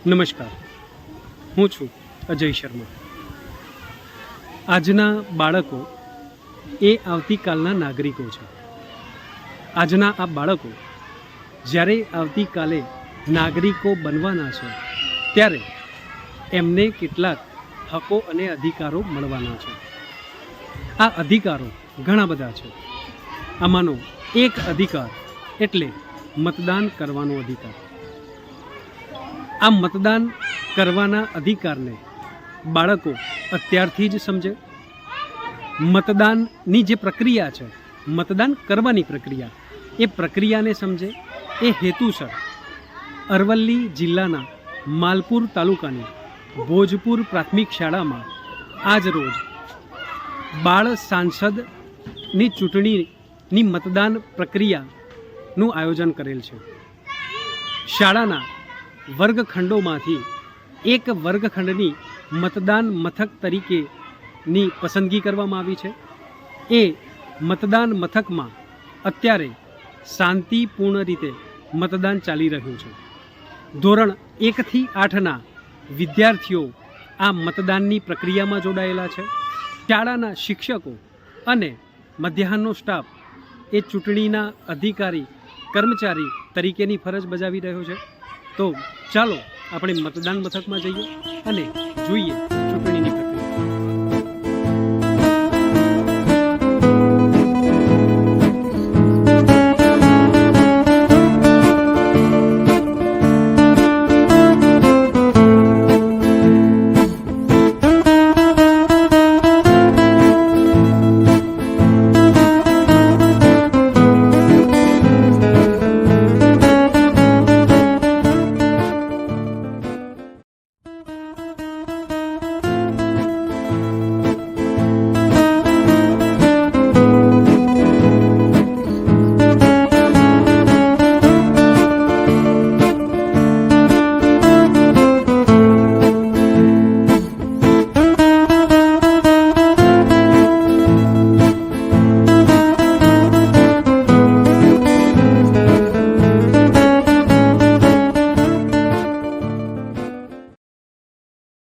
નમસ્કાર, હું છું અજય શર્મા. આજના બાળકો એ આવતીકાલના નાગરિકો છે. આજના આ બાળકો જ્યારે આવતીકાલે નાગરિકો બનવાના છે ત્યારે એમને કેટલાક હકો અને અધિકારો મળવાના છે. આ અધિકારો ઘણા બધા છે. આમાંનો એક અધિકાર એટલે મતદાન કરવાનો અધિકાર. આ મતદાન કરવાના અધિકારને બાળકો અત્યારથી જ સમજે. મતદાનની જે પ્રક્રિયા છે, મતદાન કરવાની પ્રક્રિયા, એ પ્રક્રિયાને સમજે. એ હેતુસર અરવલ્લી જિલ્લાના માલપુર તાલુકાની ભોજપુર પ્રાથમિક શાળામાં આજ રોજ બાળ સાંસદની ચૂંટણીની મતદાન પ્રક્રિયાનું આયોજન કરેલ છે. શાળાના વર્ગખંડોમાંથી એક વર્ગખંડની મતદાન મથક તરીકેની પસંદગી કરવામાં આવી છે. એ મતદાન મથકમાં અત્યારે શાંતિપૂર્ણ રીતે મતદાન ચાલી રહ્યું છે. ધોરણ 1 થી 8ના વિદ્યાર્થીઓ આ મતદાનની પ્રક્રિયામાં જોડાયેલા છે. શાળાના શિક્ષકો અને મધ્યાહનનો સ્ટાફ એ ચૂંટણીના અધિકારી કર્મચારી તરીકેની ફરજ બજાવી રહ્યો છે. તો ચાલો આપણે મતદાન મથકમાં જઈએ અને જોઈએ ચૂંટણીની